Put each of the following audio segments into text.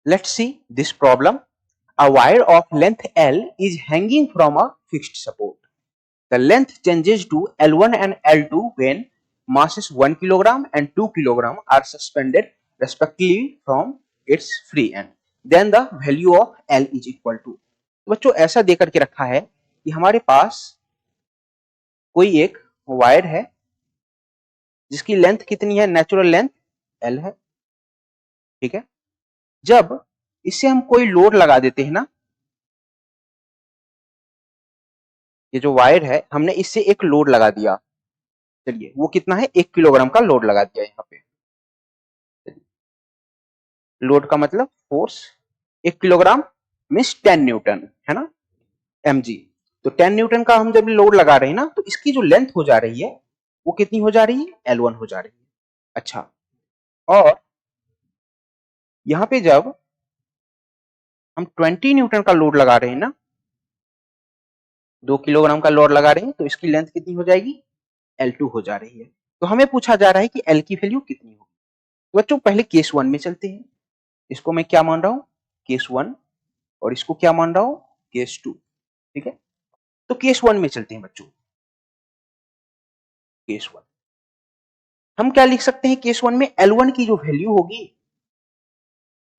Let's see this problem. A wire of length L is hanging from a fixed support. The length changes to L1 and L2 when masses 1 kg and 2 kg are suspended respectively from its free end. Then the value of L is equal to. बच्चों ऐसा दे करके रखा है कि हमारे पास कोई एक wire है जिसकी लेंथ कितनी है, नेचुरल लेंथ L है, ठीक है। जब इससे हम कोई लोड लगा देते हैं ना, ये जो वायर है हमने इससे एक लोड लगा दिया, चलिए वो कितना है, 1 किलोग्राम का लोड लगा दिया यहाँ पे। लोड का मतलब फोर्स, 1 किलोग्राम मीन्स 10 न्यूटन है ना, mg। तो 10 न्यूटन का हम जब लोड लगा रहे हैं ना, तो इसकी जो लेंथ हो जा रही है वो कितनी हो जा रही है, L1 हो जा रही है। अच्छा, और यहां पे जब हम 20 न्यूटन का लोड लगा रहे हैं ना, 2 किलोग्राम का लोड लगा रहे हैं, तो इसकी लेंथ कितनी हो जाएगी, L2 हो जा रही है। तो हमें पूछा जा रहा है कि L की वैल्यू कितनी होगी। तो बच्चों पहले केस 1 में चलते हैं। इसको मैं क्या मान रहा हूं, केस 1, और इसको क्या मान रहा हूं, केस 2, ठीक है। तो केस 1 में चलते हैं बच्चों। केस 1 हम क्या लिख सकते हैं, केस 1 में L1 की जो वैल्यू होगी,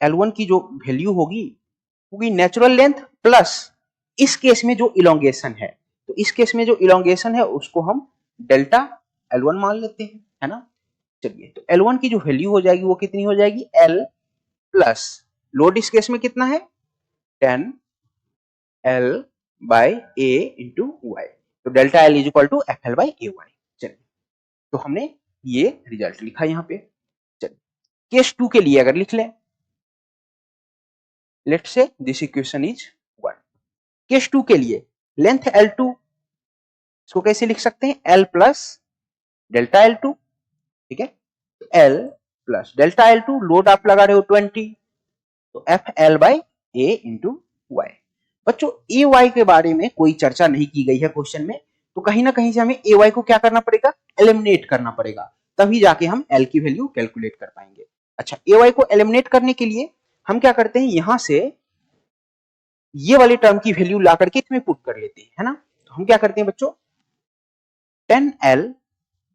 L1 की जो वैल्यू होगी नेचुरल लेंथ प्लस इस केस में जो इलोंगेशन है, तो इस केस में जो इलोंगेशन है उसको हम डेल्टा L1 मान लेते हैं, है ना। चलिए, तो L1 की जो वैल्यू हो जाएगी वो कितनी हो जाएगी, L प्लस लोड इस केस में कितना है, 10 L by A into Y. तो delta L is equal to FL by A Y. चलिए, तो हमने ये रिजल्ट लिखा यहाँ पे। चलिए, केस 2 के लिए अगर लिख लें, let's say this equation is 1। Case 2 के लिए लेंथ L2, इसको कैसे लिख सकते हैं, L प्लस डेल्टा L2, ठीक है। L plus delta L2, load आप लगा रहे हो 20, तो FL by A into Y. बच्चों ए वाई के बारे में कोई चर्चा नहीं की गई है क्वेश्चन में, तो कहीं ना कहीं से हमें ए वाई को क्या करना पड़ेगा, एलिमिनेट करना पड़ेगा, तभी जाके हम एल की वैल्यू कैलकुलेट कर पाएंगे। अच्छा, ए वाई को एलिमिनेट करने के लिए हम क्या करते हैं, यहां से ये वाली टर्म की वैल्यू ला करके इसमें पुट कर लेते हैं, है ना। तो हम क्या करते हैं बच्चों, 10L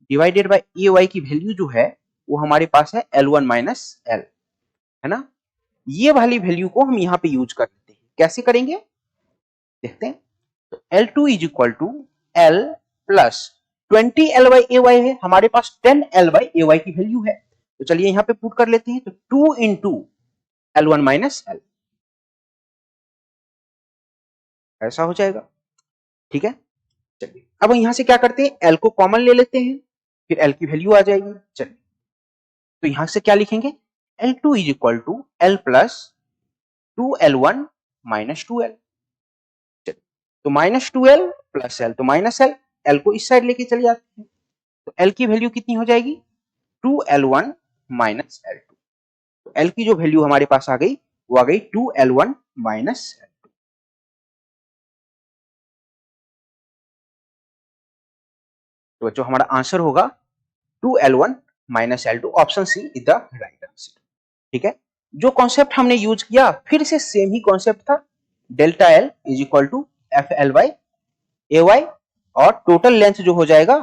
divided by A Y की वैल्यू जो है वो हमारे पास है L1 माइनस L, है ना। ये वाली वैल्यू को हम यहां पे यूज कर लेते हैं। कैसे करेंगे देखते हैं। तो L2 is equal to L plus 20L by A Y है, हमारे पास 10L बाई ए वाई की वैल्यू है, तो चलिए यहां पे पुट कर लेते हैं। तो 2 इंटू L1 माइनस L, ऐसा हो जाएगा, ठीक है। चलिए, अब यहां से क्या करते हैं, L को कॉमन ले लेते हैं, फिर L की वैल्यू आ जाएगी। चलिए, तो यहां से क्या लिखेंगे, L2 is equal to L plus 2L1 minus 2L। तो माइनस 2L प्लस L, तो माइनस L, L को इस साइड लेके चले जाते हैं, तो L की वैल्यू कितनी हो जाएगी, 2L1 माइनस L2। तो L की जो वैल्यू हमारे पास आ गई वो आ गई 2L1 माइनस L2। तो जो हमारा आंसर होगा 2L1 minus L2, option C is the right answer, ठीक है। जो कॉन्सेप्ट हमने यूज किया फिर से सेम ही कॉन्सेप्ट था, delta L is equal to FL by A Y, और टोटल लेंथ जो हो जाएगा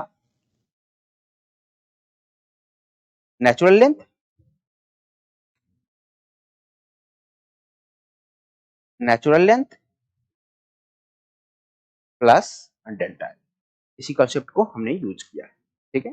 natural length plus delta L, इसी कॉन्सेप्ट को हमने यूज किया है, ठीक है।